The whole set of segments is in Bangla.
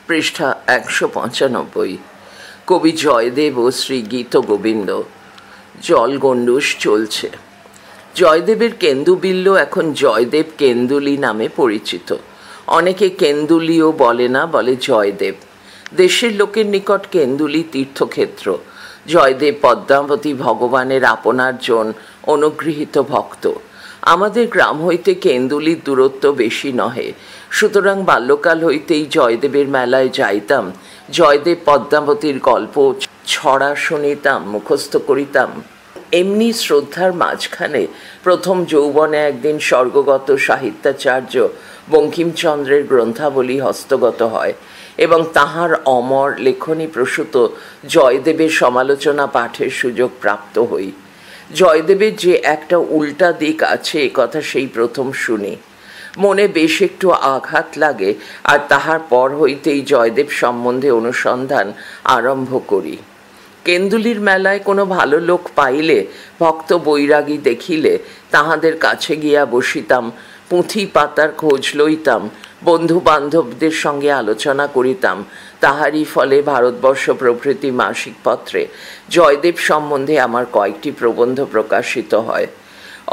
পৃষ্ঠা ১৯৫। কবি জয়দেব ও শ্রী গীতগোবিন্দ। জলগণ্ডূষ চলছে। জয়দেবের কেন্দুবিল্ল এখন জয়দেব কেন্দুলি নামে পরিচিত। অনেকে কেন্দুলিও বলে না, বলে জয়দেব। দেশের লোকের নিকট কেন্দুলি তীর্থক্ষেত্র। জয়দেব পদ্মাবতী ভগবানের আপনার জন, অনুগৃহীত ভক্ত। আমাদের গ্রাম হইতে কেন্দুলির দূরত্ব বেশি নহে, সুতরাং বাল্যকাল হইতেই জয়দেবের মেলায় যাইতাম। জয়দেব পদ্মাবতীর গল্প ছড়া শুনিতাম, মুখস্থ করিতাম। এমনি শ্রদ্ধার মাঝখানে প্রথম যৌবনে একদিন স্বর্গগত সাহিত্যাচার্য বঙ্কিমচন্দ্রের গ্রন্থাবলী হস্তগত হয় এবং তাহার অমর লেখনী প্রসূত জয়দেবের সমালোচনা পাঠের সুযোগ প্রাপ্ত হই। জয়দেবের যে একটা উল্টা দিক আছে, কথা সেই প্রথম শুনি। মনে বেশ একটু আঘাত লাগে, আর তাহার পর হইতেই জয়দেব সম্বন্ধে অনুসন্ধান আরম্ভ করি। কেন্দুলির মেলায় কোনো ভালো লোক পাইলে, ভক্ত বৈরাগী দেখিলে তাহাদের কাছে গিয়া বসিতাম, পুঁথি পাতার খোঁজ লইতাম, বন্ধু বান্ধবদের সঙ্গে আলোচনা করিতাম। তাহারই ফলে ভারতবর্ষ প্রভৃতি মাসিক পত্রে জয়দেব সম্বন্ধে আমার কয়েকটি প্রবন্ধ প্রকাশিত হয়।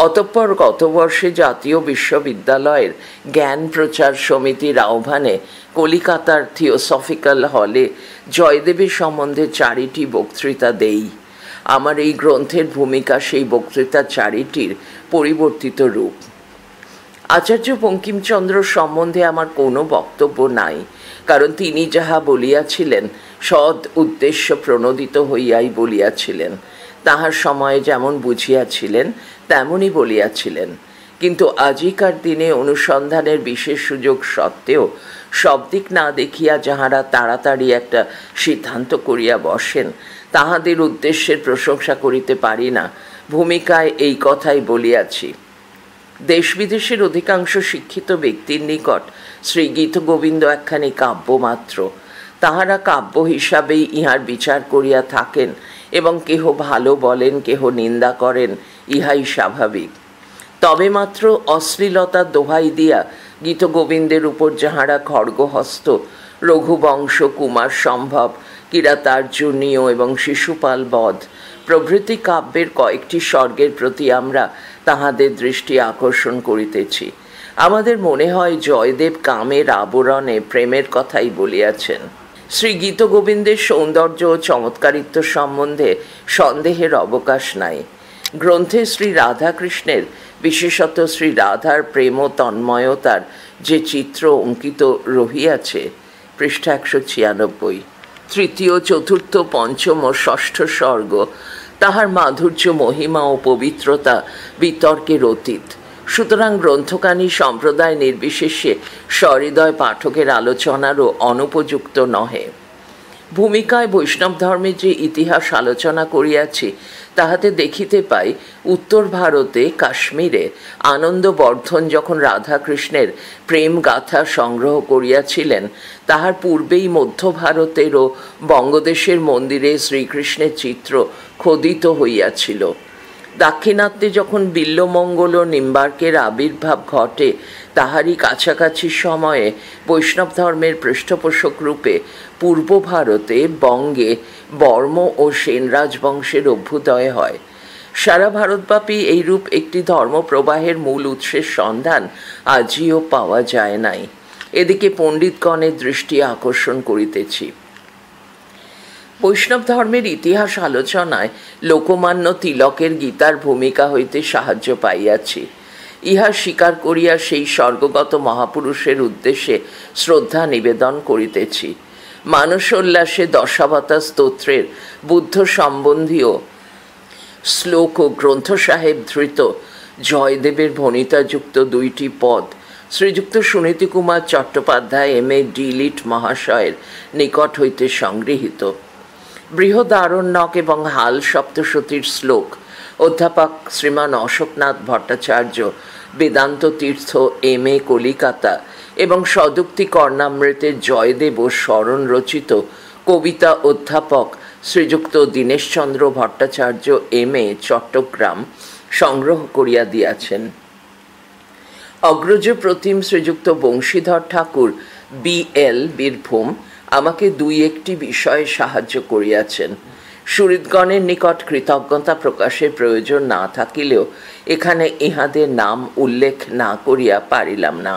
অতঃপর গত বর্ষে জাতীয় বিশ্ববিদ্যালয়ের জ্ঞান প্রচার সমিতির আহ্বানে কলিকাতার থিওসফিক্যাল হলে জয়দেবের সম্বন্ধে 4টি বক্তৃতা দেই। আমার এই গ্রন্থের ভূমিকা সেই বক্তৃতা 4টির পরিবর্তিত রূপ। আচার্য বঙ্কিমচন্দ্র সম্বন্ধে আমার কোনো বক্তব্য নাই, কারণ তিনি যাহা বলিয়াছিলেন সৎ উদ্দেশ্য প্রণোদিত হইয়াই বলিয়াছিলেন। তাহার সময়ে যেমন বুঝিয়াছিলেন তেমনই বলিয়াছিলেন। কিন্তু আজিকার দিনে অনুসন্ধানের বিশেষ সুযোগ সত্ত্বেও সব দিক না দেখিয়া যাহারা তাড়াতাড়ি একটা সিদ্ধান্ত করিয়া বসেন, তাহাদের উদ্দেশ্যের প্রশংসা করিতে পারি না। ভূমিকায় এই কথাই বলিয়াছি। দেশ বিদেশের অধিকাংশ শিক্ষিত ব্যক্তির নিকট শ্রী গীতগোবিন্দ একখানি কাব্য মাত্র। তাহারা কাব্য হিসাবেই ইহার বিচার করিয়া থাকেন এবং কেহ ভালো বলেন, কেহ নিন্দা করেন, ইহাই স্বাভাবিক। তবে মাত্র অশ্লীলতার দোহাই দিয়া গীতগোবিন্দের উপর যাহারা খড়গহস্ত, রঘুবংশ, কুমার সম্ভব, কিরাতার্জুনীয় এবং শিশুপাল বধ প্রভৃতি কাব্যের কয়েকটি স্বর্গের প্রতি আমরা তাহাদের দৃষ্টি আকর্ষণ করিতেছি। আমাদের মনে হয় জয়দেব কামের আবরণে প্রেমের কথাই বলিয়াছেন। শ্রী গীতগোবিন্দের সৌন্দর্য ও চমৎকারিত্ব সম্বন্ধে সন্দেহের অবকাশ নাই। গ্রন্থে শ্রী রাধাকৃষ্ণের, বিশেষত শ্রী রাধার প্রেম ও তন্ময়তার যে চিত্র অঙ্কিত রহিয়াছে, পৃষ্ঠা 196, তৃতীয়, চতুর্থ, পঞ্চম ও ষষ্ঠ স্বর্গ, তাহার মাধুর্য, মহিমা ও পবিত্রতা বিতর্কের অতীত। সুতরাং গ্রন্থখানি সম্প্রদায় নির্বিশেষে সহৃদয় পাঠকের আলোচনারও অনুপযুক্ত নহে। ভূমিকায় বৈষ্ণব ধর্মের যে ইতিহাস আলোচনা করিয়াছি, তাহাতে দেখিতে পাই উত্তর ভারতে কাশ্মীরে আনন্দবর্ধন যখন রাধাকৃষ্ণের প্রেম গাথা সংগ্রহ করিয়াছিলেন, তাহার পূর্বেই মধ্য ভারতের ও বঙ্গদেশের মন্দিরে শ্রীকৃষ্ণের চিত্র খোদিত হইয়াছিল। দাক্ষিণাত্যে যখন বিল্বমঙ্গল ও নিম্বার্কের আবির্ভাব ঘটে, তাহারই কাছাকাছি সময়ে বৈষ্ণব ধর্মের পৃষ্ঠপোষক রূপে পূর্ব ভারতে, বঙ্গে বর্ম ও সেন রাজবংশের অভ্যুদয় হয়। সারা ভারতব্যাপী এইরূপ একটি ধর্মপ্রবাহের মূল উৎসের সন্ধান আজিও পাওয়া যায় নাই। এদিকে পণ্ডিতগণের দৃষ্টি আকর্ষণ করিতেছি। বৈষ্ণব ধর্মের ইতিহাস আলোচনায় লোকমান্য তিলকের গীতার ভূমিকা হইতে সাহায্য পাইয়াছি। ইহা স্বীকার করিয়া সেই স্বর্গগত মহাপুরুষের উদ্দেশ্যে শ্রদ্ধা নিবেদন করিতেছি। মানসোল্লাসে দশাবতার স্তোত্রের বুদ্ধ সম্বন্ধীয় শ্লোক ও গ্রন্থ সাহেব ধৃত জয়দেবের ভণিতাযুক্ত 2টি পদ শ্রীযুক্ত সুনীতি কুমার চট্টোপাধ্যায় MA DLit মহাশয়ের নিকট হইতে সংগৃহীত। বৃহদারণ্যক এবং হাল সপ্তশতীর শ্লোক অধ্যাপক শ্রীমান অশোকনাথ ভট্টাচার্য, বেদান্ত তীর্থ MA কলিকাতা এবং সদুক্তি কর্ণামৃতের জয়দেব ও স্মরণ রচিত কবিতা অধ্যাপক শ্রীযুক্ত দীনেশচন্দ্র ভট্টাচার্য MA চট্টগ্রাম সংগ্রহ করিয়া দিয়াছেন। অগ্রজ প্রতিম শ্রীযুক্ত বংশীধর ঠাকুর BL বীরভূম আমাকে দুই একটি বিষয়ে সাহায্য করিয়াছেন। সুহৃদগণের নিকট কৃতজ্ঞতা প্রকাশের প্রয়োজন না থাকিলেও এখানে ইহাদের নাম উল্লেখ না করিয়া পারিলাম না।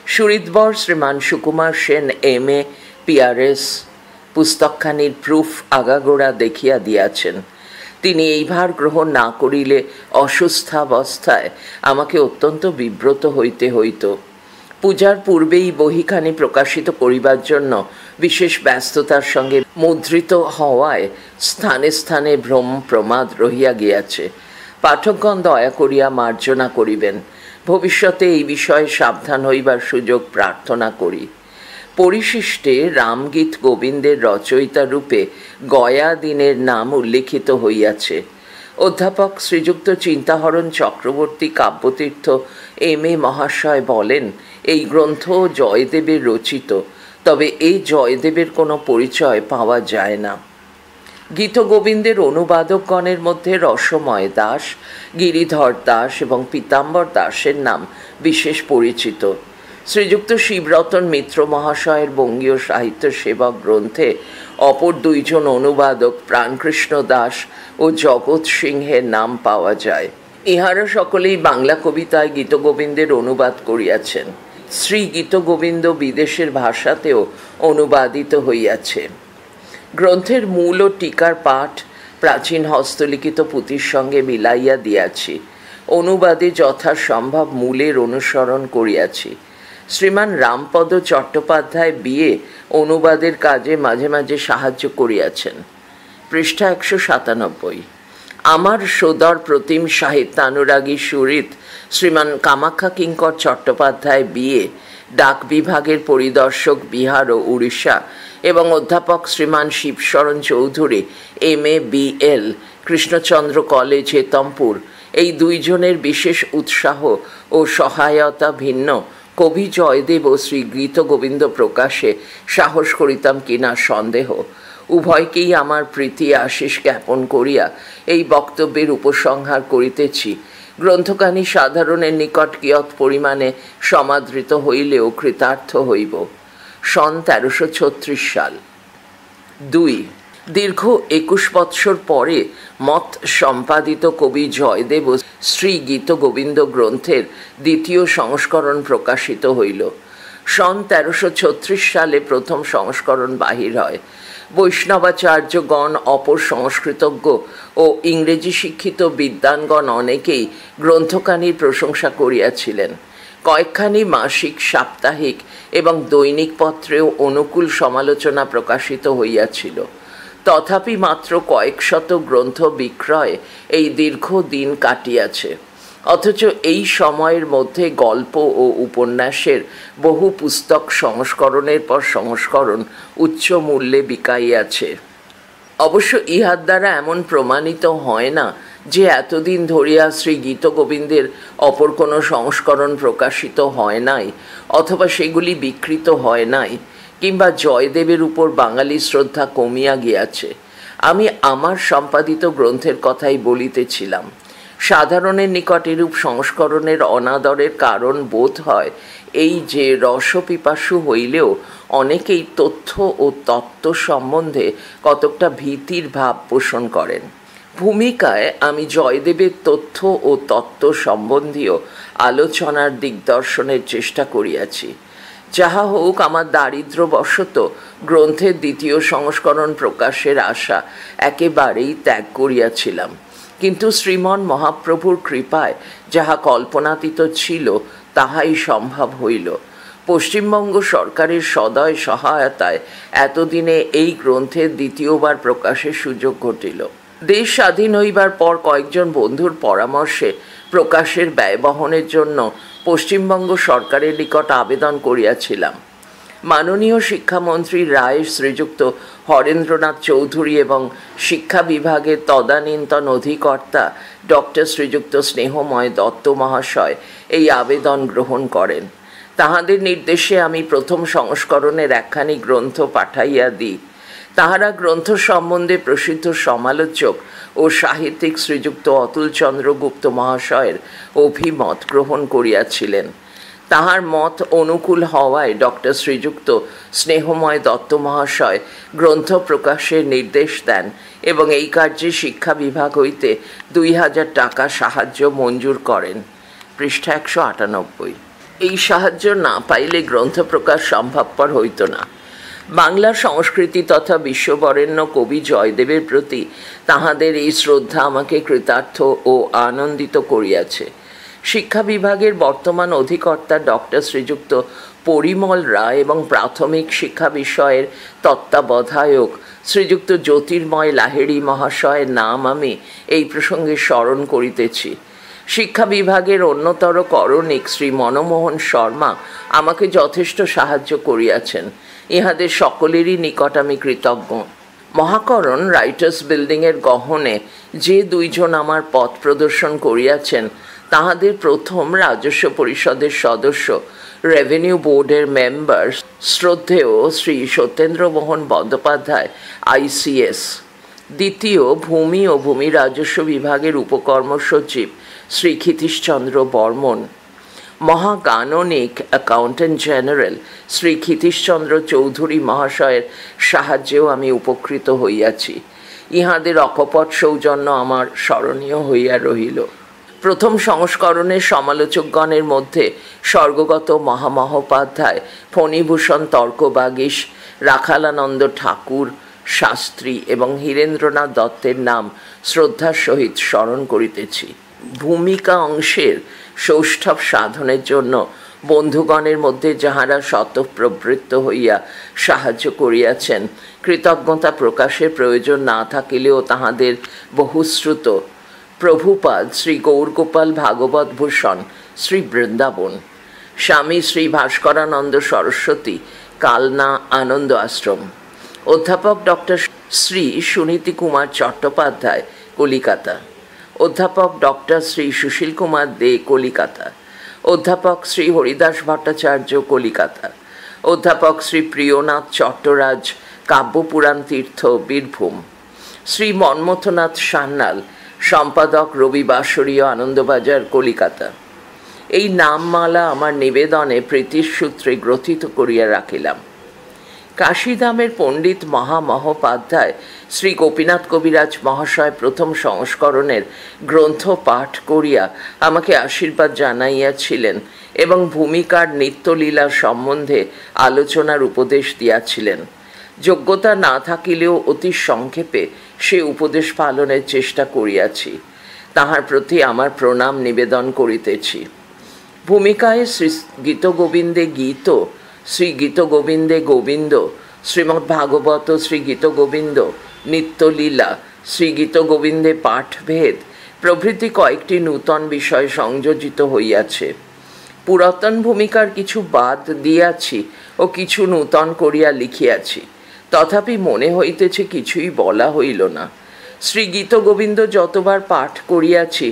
সুহৃদবর শ্রীমান সুকুমার সেন MA PRS পুস্তকখানির প্রুফ আগাগোড়া দেখিয়া দিয়াছেন। তিনি এই ভার গ্রহণ না করিলে অসুস্থাবস্থায় আমাকে অত্যন্ত বিব্রত হইতে হইত। পূজার পূর্বেই বহিখানি প্রকাশিত করিবার জন্য বিশেষ ব্যস্ততার সঙ্গে মুদ্রিত হওয়ায় স্থানে স্থানে ভ্রম প্রমাদ রহিয়া গিয়াছে। পাঠকগণ দয়া করিয়া মার্জনা করিবেন। ভবিষ্যতে এই বিষয়ে সাবধান হইবার সুযোগ প্রার্থনা করি। পরিশিষ্টে রামগীত গোবিন্দের রচয়িতা রূপে গয়া দিনের নাম উল্লিখিত হইয়াছে। অধ্যাপক শ্রীযুক্ত চিন্তাহরণ চক্রবর্তী কাব্যতীর্থ MA মহাশয় বলেন, এই গ্রন্থ জয়দেবের রচিত, তবে এই জয়দেবের কোনো পরিচয় পাওয়া যায় না। গীতগোবিন্দের অনুবাদকগণের মধ্যে রসময় দাস, গিরিধর দাস এবং পীতাম্বর দাসের নাম বিশেষ পরিচিত। শ্রীযুক্ত শিবরতন মিত্র মহাশয়ের বঙ্গীয় সাহিত্য সেবক গ্রন্থে অপর দুইজন অনুবাদক প্রাণকৃষ্ণ দাস ও জগৎ সিংহের নাম পাওয়া যায়। ইহারা সকলেই বাংলা কবিতায় গীতগোবিন্দের অনুবাদ করিয়াছেন। শ্রী গীতগোবিন্দ বিদেশের ভাষাতেও অনুবাদিত হইয়াছে। গ্রন্থের মূল ও টিকার পাঠ প্রাচীন হস্তলিখিত পুঁথির সঙ্গে মিলাইয়া দিয়াছি। অনুবাদে যথাসম্ভব মূলের অনুসরণ করিয়াছি। শ্রীমান রামপদ চট্টোপাধ্যায় BA অনুবাদের কাজে মাঝে মাঝে সাহায্য করিয়াছেন। পৃষ্ঠা 197। আমার সদর প্রতিম সাহিত্যানুরাগী সুহৃদ শ্রীমান কামাখ্যা কিঙ্কর চট্টোপাধ্যায় BA ডাক বিভাগের পরিদর্শক বিহার ও উড়িষ্যা এবং অধ্যাপক Shriman Shibsharan Chowdhury MA BL Krishnachandra college Hetampur, এই দুইজনের বিশেষ উৎসাহ ও সহায়তা ভিন্ন কবি জয়দেব ও শ্রী গীতগোবিন্দ প্রকাশে সাহস করিতাম কিনা সন্দেহ। উভয়কেই আমার প্রীতি আশিস জ্ঞাপন করিয়া এই বক্তব্যের উপসংহার করিতেছি। গ্রন্থখানি সাধারণের নিকট কিয়ৎ পরিমাণে সমাদৃত হইলেও কৃতার্থ হইব। সন 1336 সাল। 2. দীর্ঘ 21 বৎসর পরে মত সম্পাদিত কবি জয়দেব ও শ্রী গীতগোবিন্দ গ্রন্থের দ্বিতীয় সংস্করণ প্রকাশিত হইল। সন 1336 সালে প্রথম সংস্করণ বাহির হয়। বৈষ্ণবাচার্যগণ, অপর সংস্কৃতজ্ঞ ও ইংরেজি শিক্ষিত বিদ্বানগণ অনেকেই গ্রন্থখানির প্রশংসা করিয়াছিলেন। কয়েকখানি মাসিক, সাপ্তাহিক এবং দৈনিক পত্রেও অনুকূল সমালোচনা প্রকাশিত হইয়াছিল। তথাপি মাত্র কয়েকশত গ্রন্থ বিক্রয় এই দীর্ঘ দিন কাটিয়াছে। অথচ এই সময়ের মধ্যে গল্প ও উপন্যাসের বহু পুস্তক সংস্করণের পর সংস্করণ উচ্চ মূল্যে বিকাইয়াছে। অবশ্য ইহার দ্বারা এমন প্রমাণিত হয় না যে এতদিন ধরিয়া শ্রী গীতগোবিন্দের অপর কোনো সংস্করণ প্রকাশিত হয় নাই, অথবা সেগুলি বিকৃত হয় নাই, কিংবা জয়দেবের উপর বাঙালি শ্রদ্ধা কমিয়া গিয়াছে। আমি আমার সম্পাদিত গ্রন্থের কথাই বলিতেছিলাম। সাধারণের নিকট এরূপ সংস্করণের অনাদরের কারণ বোধ হয় এই যে রসপিপাসু হইলেও অনেকেই তথ্য ও তত্ত্ব সম্বন্ধে কতকটা ভীতির ভাব পোষণ করেন। ভূমিকায় আমি জয়দেবের তথ্য ও তত্ত্ব সম্বন্ধীয় আলোচনার দিগদর্শনের চেষ্টা করিয়াছি। যাহা হোক, আমার দারিদ্র্যবশত গ্রন্থের দ্বিতীয় সংস্করণ প্রকাশের আশা একেবারেই ত্যাগ করিয়াছিলাম। কিন্তু শ্রীমন মহাপ্রভুর কৃপায় যাহা কল্পনাতীত ছিল তাহাই সম্ভব হইল। পশ্চিমবঙ্গ সরকারের সদয় সহায়তায় এতদিনে এই গ্রন্থের দ্বিতীয়বার প্রকাশের সুযোগ ঘটিল। দেশ স্বাধীন হইবার পর কয়েকজন বন্ধুর পরামর্শে প্রকাশের ব্যয় বহনের জন্য পশ্চিমবঙ্গ সরকারের নিকট আবেদন করিয়াছিলাম। মাননীয় শিক্ষামন্ত্রী রায় শ্রীযুক্ত হরেন্দ্রনাথ চৌধুরী এবং শিক্ষা বিভাগের তদানীন্তন অধিকর্তা ডক্টর শ্রীযুক্ত স্নেহময় দত্ত মহাশয় এই আবেদন গ্রহণ করেন। তাহাদের নির্দেশে আমি প্রথম সংস্করণের একখানি গ্রন্থ পাঠাইয়া দিই। তাহারা গ্রন্থ সম্বন্ধে প্রসিদ্ধ সমালোচক ও সাহিত্যিক শ্রীযুক্ত অতুল চন্দ্র গুপ্ত মহাশয়ের অভিমত গ্রহণ করিয়াছিলেন। তাহার মত অনুকূল হওয়ায় ডক্টর শ্রীযুক্ত স্নেহময় দত্ত মহাশয় গ্রন্থ প্রকাশের নির্দেশ দেন এবং এই কার্যে শিক্ষা বিভাগ হইতে 2000 টাকা সাহায্য মঞ্জুর করেন। পৃষ্ঠা 198। এই সাহায্য না পাইলে গ্রন্থ প্রকাশ সম্ভবপর হইত না। বাংলা সংস্কৃতি তথা বিশ্ববরেণ্য কবি জয়দেবের প্রতি তাহাদের এই শ্রদ্ধা আমাকে কৃতার্থ ও আনন্দিত করিয়াছে। শিক্ষা বিভাগের বর্তমান অধিকর্তা ডক্টর শ্রীযুক্ত পরিমল রায় এবং প্রাথমিক শিক্ষা বিষয়ের তত্ত্বাবধায়ক শ্রীযুক্ত জ্যোতির্ময় লাহিড়ী মহাশয়ের নাম আমি এই প্রসঙ্গে স্মরণ করিতেছি। শিক্ষা বিভাগের অন্যতর করণিক শ্রী মনমোহন শর্মা আমাকে যথেষ্ট সাহায্য করিয়াছেন। ইহাদের সকলেরই নিকট আমি কৃতজ্ঞ। মহাকরণ রাইটার্স বিল্ডিংয়ের গহনে যে দুইজন আমার পথ প্রদর্শন করিয়াছেন তাহাদের প্রথম রাজস্ব পরিষদের সদস্য, রেভিনিউ বোর্ডের মেম্বার শ্রদ্ধেয় শ্রী সত্যেন্দ্রমোহন বন্দ্যোপাধ্যায় ICS, দ্বিতীয় ভূমি ও ভূমি রাজস্ব বিভাগের উপকর্ম সচিব শ্রী ক্ষিতীশচন্দ্র বর্মন, মহাগাণনিক অ্যাকাউন্টেন্ট জেনারেল শ্রী ক্ষিতীশচন্দ্র চৌধুরী মহাশয়ের সাহায্যেও আমি উপকৃত হইয়াছি। ইহাদের অকপট সৌজন্য আমার স্মরণীয় হইয়া রহিল। প্রথম সংস্করণের সমালোচকগণের মধ্যে স্বর্গগত মহামহোপাধ্যায়, ফণীভূষণ তর্কবাগীশ, রাখালানন্দ ঠাকুর শাস্ত্রী এবং হীরেন্দ্রনাথ দত্তের নাম শ্রদ্ধার সহিত স্মরণ করিতেছি। ভূমিকা অংশের সৌষ্ঠব সাধনের জন্য বন্ধুগণের মধ্যে যাহারা স্বতঃপ্রবৃত্ত হইয়া সাহায্য করিয়াছেন, কৃতজ্ঞতা প্রকাশের প্রয়োজন না থাকিলেও তাহাদের বহুশ্রুত প্রভুপাদ শ্রী গৌরগোপাল ভাগবত ভূষণ শ্রী বৃন্দাবন, স্বামী শ্রী ভাস্করানন্দ সরস্বতী কালনা আনন্দ আশ্রম, অধ্যাপক ডক্টর শ্রী সুনীতি কুমার চট্টোপাধ্যায় কলিকাতা, অধ্যাপক ডক্টর শ্রী সুশীল কুমার দে কলিকাতা, অধ্যাপক শ্রী হরিদাস ভট্টাচার্য কলিকাতা, অধ্যাপক শ্রী প্রিয়নাথ চট্টরাজ কাব্যপুরাণ তীর্থ বীরভূম, শ্রী মন্মথনাথ সান্যাল সম্পাদক রবিবাসরীয় আনন্দবাজার কলিকাতা। এই নামমালা আমার নিবেদনে প্রীতির সূত্রে গ্রথিত করিয়া রাখিলাম। কাশীধামের পণ্ডিত মহামহোপাধ্যায় শ্রী গোপীনাথ কবিরাজ মহাশয় প্রথম সংস্করণের গ্রন্থ পাঠ করিয়া আমাকে আশীর্বাদ জানাইয়াছিলেন এবং ভূমিকার নিত্যলীলা সম্বন্ধে আলোচনার উপদেশ দিয়াছিলেন। যোগ্যতা না থাকিলেও অতি সংক্ষেপে সে উপদেশ পালনের চেষ্টা করিয়াছি। তাহার প্রতি আমার প্রণাম নিবেদন করিতেছি। ভূমিকায় শ্রী গীতগোবিন্দে গীত, শ্রী গীতগোবিন্দে গোবিন্দ, শ্রীমদ্ ভাগবত শ্রী গীতগোবিন্দ, নিত্যলীলা, শ্রী গীতগোবিন্দে পাঠভেদ প্রভৃতি কয়েকটি নূতন বিষয় সংযোজিত হইয়াছে। পুরাতন ভূমিকার কিছু বাদ দিয়াছি ও কিছু নূতন করিয়া লিখিয়াছি, তথাপি মনে হইতেছে কিছুই বলা হইল না। শ্রী গীতগোবিন্দ যতবার পাঠ করিয়াছি,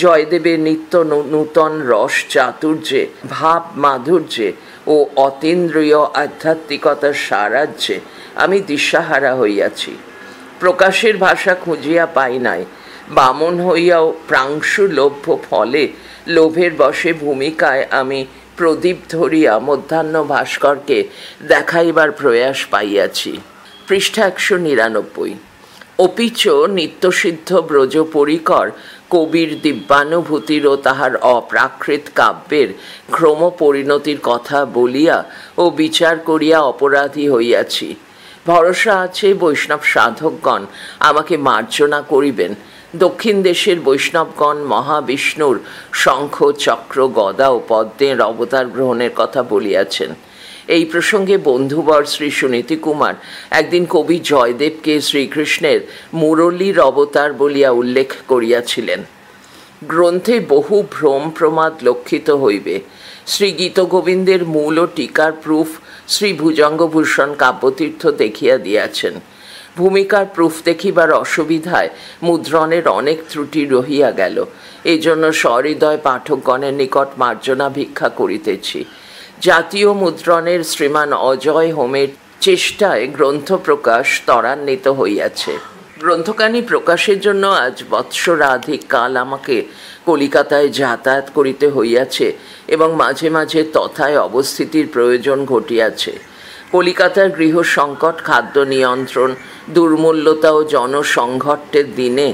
জয়দেবের নিত্য নূতন রস চাতুর্যে, ভাব মাধুর্যে ও অতীন্দ্রিয় আধ্যাত্মিকতার সারাজ্যে আমি দিশাহারা হইয়াছি। প্রকাশের ভাষা খুঁজিয়া পাই নাই। বামন হইয়াও প্রাংশু লভ্য ফলে লোভের বশে ভূমিকায় আমি প্রদীপ ধরিয়া মধ্যাহ্ন ভাস্করকে দেখাইবার প্রয়াস পাইয়াছি। পৃষ্ঠা 199। অপিচ নিত্যসিদ্ধ ব্রজ পরিকর কবির দিব্যানুভূতির ও তাহার অপ্রাকৃত কাব্যের ক্রম পরিণতির কথা বলিয়া ও বিচার করিয়া অপরাধী হইয়াছি। ভরসা আছে বৈষ্ণব সাধকগণ আমাকে মার্জনা করিবেন। দক্ষিণ দেশের বৈষ্ণবগণ মহাবিষ্ণুর শঙ্খ চক্র গদা ও পদ্মের অবতার গ্রহণের কথা বলিয়াছেন। এই প্রসঙ্গে বন্ধুবর শ্রী সুনীতি কুমার একদিন কবি জয়দেবকে শ্রীকৃষ্ণের মুরলীর অবতার বলিয়া উল্লেখ করিয়াছিলেন। গ্রন্থে বহু ভ্রম প্রমাদ লক্ষিত হইবে। শ্রী গীতগোবিন্দের মূল ও টিকার প্রুফ শ্রী ভুজঙ্গভূষণ কাব্যতীর্থ দেখিয়া দিয়াছেন। ভূমিকার প্রুফ দেখিবার অসুবিধায় মুদ্রণের অনেক ত্রুটি রহিয়া গেল। এই জন্য সহৃদয় পাঠকগণের নিকট মার্জনা ভিক্ষা করিতেছি। জাতীয় মুদ্রণের শ্রীমান অজয় হোমের চেষ্টায় গ্রন্থ প্রকাশ ত্বরান্বিত হইয়াছে। গ্রন্থখানি প্রকাশের জন্য আজ বৎসরাধিক কাল আমাকে কলিকাতায় যাতায়াত করিতে হইয়াছে এবং মাঝে মাঝে তথায় অবস্থিতির প্রয়োজন ঘটিয়াছে। কলিকাতার গৃহ সংকট, খাদ্য নিয়ন্ত্রণ, দুর্মূল্যতা ও জনসংঘর্তের দিনে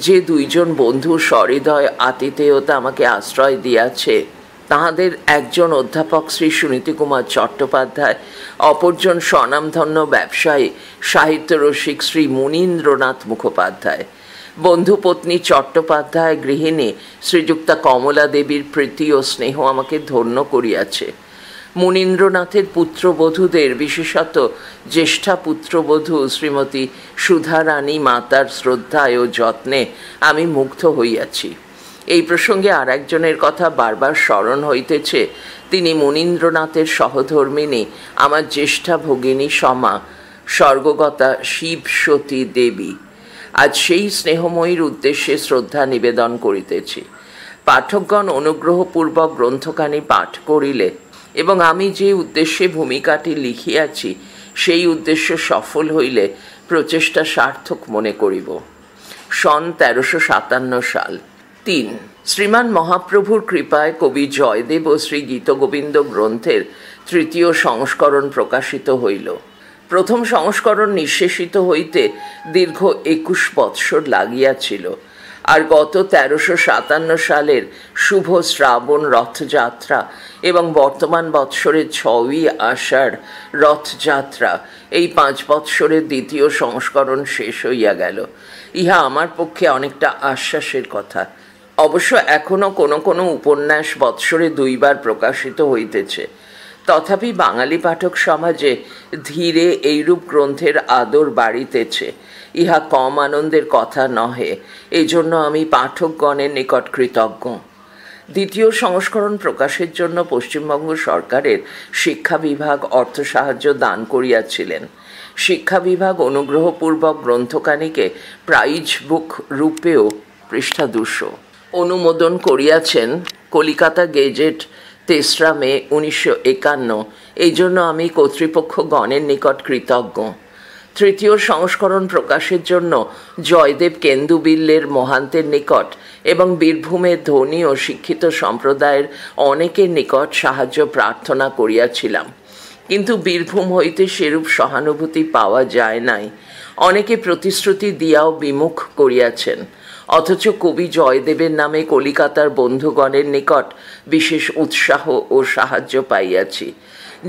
যে দুইজন বন্ধু সহৃদয় আতিথেয়তা আমাকে আশ্রয় দিয়াছে, তাহাদের একজন অধ্যাপক শ্রী সুনীতি কুমার চট্টোপাধ্যায়, অপরজন স্বনামধন্য ব্যবসায়ী সাহিত্যরসিক শ্রী মুনীন্দ্রনাথ মুখোপাধ্যায়। বন্ধুপত্নী চট্টোপাধ্যায় গৃহিণী শ্রীযুক্তা কমলা দেবীর প্রীতি ও স্নেহ আমাকে ধন্য করিয়াছে। মুনীন্দ্রনাথের পুত্রবধূদের, বিশেষত জ্যেষ্ঠা পুত্রবধূ শ্রীমতী সুধারানী মাতার শ্রদ্ধায় ও যত্নে আমি মুগ্ধ হইয়াছি। এই প্রসঙ্গে আর একজনের কথা বারবার স্মরণ হইতেছে। তিনি মুনীন্দ্রনাথের সহধর্মিণী, আমার জ্যেষ্ঠা ভগিনী সমা, স্বর্গগতা শিবসতী দেবী। আজ সেই স্নেহময়ীর উদ্দেশ্যে শ্রদ্ধা নিবেদন করিতেছি। পাঠকগণ অনুগ্রহপূর্বক গ্রন্থখানি পাঠ করিলে এবং আমি যে উদ্দেশ্যে ভূমিকাটি লিখিয়াছি সেই উদ্দেশ্য সফল হইলে প্রচেষ্টা সার্থক মনে করিব। সন 1357 সাল। 3. শ্রীমান মহাপ্রভুর কৃপায় কবি জয়দেব ও শ্রী গীতগোবিন্দ গ্রন্থের 3য় সংস্করণ প্রকাশিত হইল। প্রথম সংস্করণ নিঃশেষিত হইতে দীর্ঘ 21 বৎসর লাগিয়াছিল, আর গত 1357 সালের শুভ শ্রাবণ রথযাত্রা এবং বর্তমান বৎসরের 6ই আষাঢ় রথযাত্রা, এই 5 বৎসরের 2য় সংস্করণ শেষ হইয়া গেল। ইহা আমার পক্ষে অনেকটা আশ্বাসের কথা। অবশ্য এখনও কোনো কোনো উপন্যাস বৎসরে 2 বার প্রকাশিত হইতেছে। তথাপি বাঙালি পাঠক সমাজে ধীরে এইরূপ গ্রন্থের আদর বাড়িতেছে, ইহা কম আনন্দের কথা নহে। এই জন্য আমি পাঠকগণের নিকট কৃতজ্ঞ। 2য় সংস্করণ প্রকাশের জন্য পশ্চিমবঙ্গ সরকারের শিক্ষা বিভাগ অর্থ সাহায্য দান করিয়াছিলেন। শিক্ষা বিভাগ অনুগ্রহপূর্বক গ্রন্থখানিকে প্রাইজ বুক রূপেও পৃষ্ঠা 200 অনুমোদন করিয়াছেন। কলিকাতা গেজেট 3রা মে 1951। এই জন্য আমি কর্তৃপক্ষগণের নিকট কৃতজ্ঞ। 3য় সংস্করণ প্রকাশের জন্য জয়দেব কেন্দুবিল্লের মহান্তের নিকট এবং বীরভূমের ধনী ও শিক্ষিত সম্প্রদায়ের অনেকের নিকট সাহায্য প্রার্থনা করিয়াছিলাম, কিন্তু বীরভূম হইতে সেরূপ সহানুভূতি পাওয়া যায় নাই। অনেকে প্রতিশ্রুতি দিয়াও বিমুখ করিয়াছেন, অথচ কবি জয়দেবের নামে কলিকাতার বন্ধুগণের নিকট বিশেষ উৎসাহ ও সাহায্য পাইয়াছি।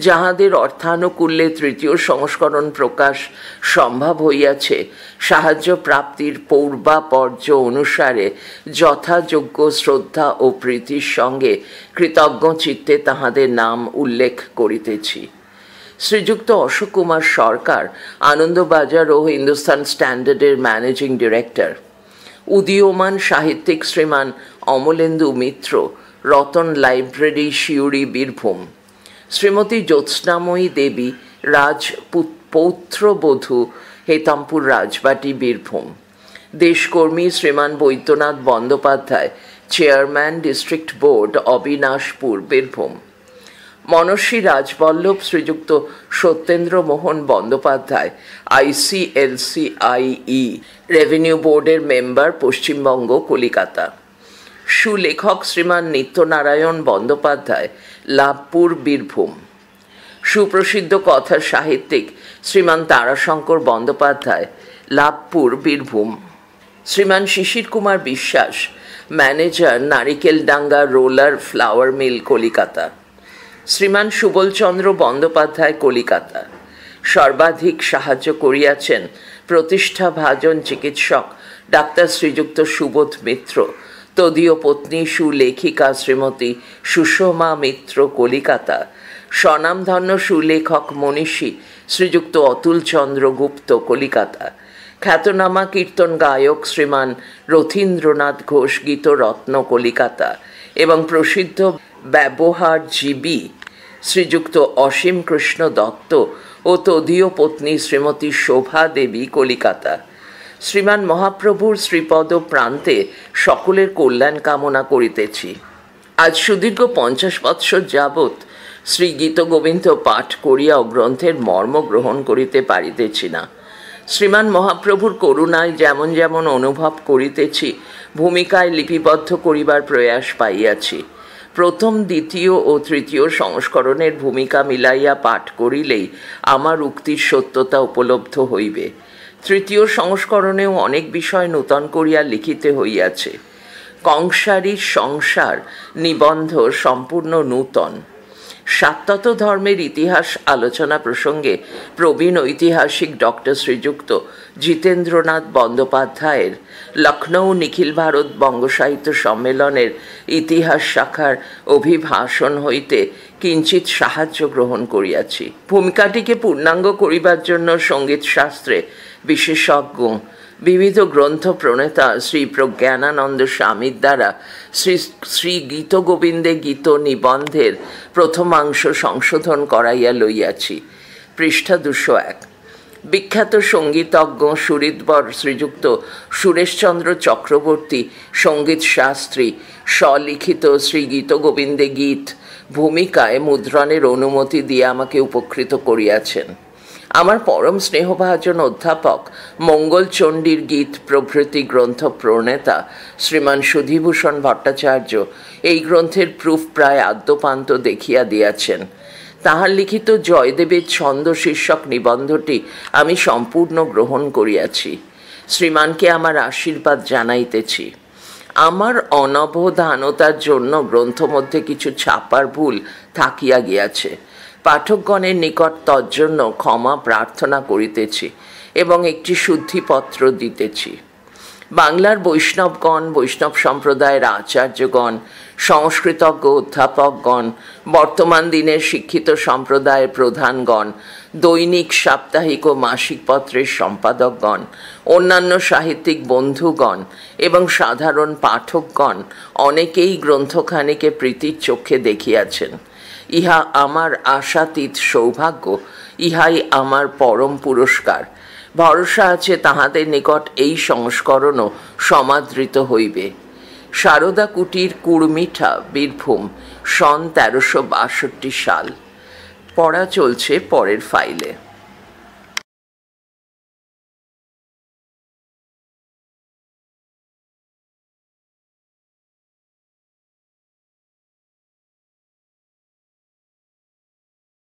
যাহাদের অর্থানুকূল্যে 3য় সংস্করণ প্রকাশ সম্ভব হইয়াছে, সাহায্য প্রাপ্তির পূর্বাপর্য অনুসারে যথাযোগ্য শ্রদ্ধা ও প্রীতির সঙ্গে কৃতজ্ঞ চিত্তে তাহাদের নাম উল্লেখ করিতেছি। শ্রীযুক্ত অশোক কুমার সরকার, আনন্দবাজার ও হিন্দুস্তান স্ট্যান্ডার্ডের ম্যানেজিং ডিরেক্টর। উদীয়মান সাহিত্যিক শ্রীমান অমলেন্দু মিত্র, রতন লাইব্রেরি, শিউরি, বীরভূম। শ্রীমতী জ্যোৎস্নাময়ী দেবী, পৌত্রবধূ, হেতামপুর রাজবাটি, বীরভূম। দেশকর্মী Shriman Baidyanath Bandyopadhyay, chairman, district board, Abinashpur, Birbhum. মনস্বী রাজবল্লভ শ্রীযুক্ত সত্যেন্দ্র মোহন বন্দ্যোপাধ্যায়, ICLCIE রেভিনিউ বোর্ডের মেম্বার, পশ্চিমবঙ্গ, কলিকাতা। সুলেখক শ্রীমান নিত্যনারায়ণ বন্দ্যোপাধ্যায়, লাভপুর, বীরভূম। সুপ্রসিদ্ধ কথা সাহিত্যিক শ্রীমান তারাশঙ্কর বন্দ্যোপাধ্যায়, লাভপুর, বীরভূম। শ্রীমান Shishir Kumar Biswas, manager, Narikeldanga roller flour mill, Calcutta. Shriman Subalchandra Bandyopadhyay, Calcutta. সর্বাধিক সাহায্য করিয়াছেন প্রতিষ্ঠাভাজন চিকিৎসক ডাক্তার শ্রীযুক্ত সুবোধ মিত্র, তদীয় পত্নী সুলেখিকা শ্রীমতী সুষমা মিত্র, কলিকাতা। স্বনামধন্য সুলেখক মনীষী শ্রীযুক্ত অতুল চন্দ্র গুপ্ত, কলিকাতা। খ্যাতনামা কীর্তন গায়ক শ্রীমান রথীন্দ্রনাথ ঘোষ, গীতরত্ন, কলিকাতা। এবং প্রসিদ্ধ ব্যবহারজীবী শ্রীযুক্ত অসীম কৃষ্ণ দত্ত ও তদীয় পত্নী শ্রীমতী শোভা দেবী, কলিকাতা। শ্রীমান মহাপ্রভুর শ্রীপদ প্রান্তে সকলের কল্যাণ কামনা করিতেছি। আজ সুদীর্ঘ 50 বৎসর যাবৎ শ্রী গীতগোবিন্দ পাঠ করিয়াও গ্রন্থের মর্ম গ্রহণ করিতে পারিতেছি না। শ্রীমান মহাপ্রভুর করুণায় যেমন যেমন অনুভব করিতেছি, ভূমিকায় লিপিবদ্ধ করিবার প্রয়াস পাইয়াছি। প্রথম, দ্বিতীয় ও তৃতীয় সংস্করণের ভূমিকা মিলাইয়া পাঠ করিলেই আমার উক্তির সত্যতা উপলব্ধ হইবে। তৃতীয় সংস্করণেও অনেক বিষয় নূতন করিয়া লিখিতে হইয়াছে। কংসারীর সংসার নিবন্ধ সম্পূর্ণ নূতন। সাত্তত ধর্মের ইতিহাস আলোচনা প্রসঙ্গে প্রবীণ ঐতিহাসিক ডক্টর শ্রীযুক্ত জিতেন্দ্রনাথ বন্দ্যোপাধ্যায়ের লখনৌ নিখিল ভারত বঙ্গসাহিত্য সম্মেলনের ইতিহাস শাখার অভিভাষণ হইতে কিঞ্চিত সাহায্য গ্রহণ করিয়াছি। ভূমিকাটিকে পূর্ণাঙ্গ করিবার জন্য সঙ্গীত শাস্ত্রে বিশেষজ্ঞ বিবিধ গ্রন্থ প্রণেতা শ্রী প্রজ্ঞানানন্দ স্বামীর দ্বারা শ্রী গীতগোবিন্দে গীত নিবন্ধের প্রথমাংশ সংশোধন করাইয়া লইয়াছি। পৃষ্ঠা 201। বিখ্যাত সঙ্গীতজ্ঞ সুহৃদবর শ্রীযুক্ত সুরেশচন্দ্র চক্রবর্তী সঙ্গীত শাস্ত্রী স্বলিখিত শ্রী গীতগোবিন্দে গীত ভূমিকায় মুদ্রণের অনুমতি দিয়ে আমাকে উপকৃত করিয়াছেন। আমার পরম স্নেহভাজন অধ্যাপক মঙ্গলচণ্ডীর গীত প্রভৃতি গ্রন্থ প্রণেতা শ্রীমান সুধীভূষণ ভট্টাচার্য এই গ্রন্থের প্রুফ প্রায় আদ্যপান্ত দেখিয়া দিয়াছেন। তাহার লিখিত জয়দেবের ছন্দ শীর্ষক নিবন্ধটি আমি সম্পূর্ণ গ্রহণ করিয়াছি। শ্রীমানকে আমার আশীর্বাদ জানাইতেছি। আমার অনবধানতার জন্য গ্রন্থ মধ্যে কিছু ছাপার ভুল থাকিয়া গিয়াছে। পাঠকগণের নিকট তজ্জন্য ক্ষমা প্রার্থনা করিতেছি এবং একটি শুদ্ধিপত্র দিতেছি। বাংলার বৈষ্ণবগণ, বৈষ্ণব সম্প্রদায়ের আচার্যগণ, সংস্কৃতজ্ঞ অধ্যাপকগণ, বর্তমান দিনের শিক্ষিত সম্প্রদায়ের প্রধানগণ, দৈনিক, সাপ্তাহিক ও মাসিক পত্রের সম্পাদকগণ, অন্যান্য সাহিত্যিক বন্ধুগণ এবং সাধারণ পাঠকগণ অনেকেই গ্রন্থখানিকে প্রীতির চক্ষে দেখিয়াছেন। ইহা আমার আশাতীত সৌভাগ্য, ইহাই আমার পরম পুরস্কার। ভরসা আছে তাহাদের নিকট এই সংস্করণও সমাদৃত হইবে। সারদা কুটির, কুড়মিঠা, বীরভূম, সন 1362 সাল। পড়া চলছে পরের ফাইলে।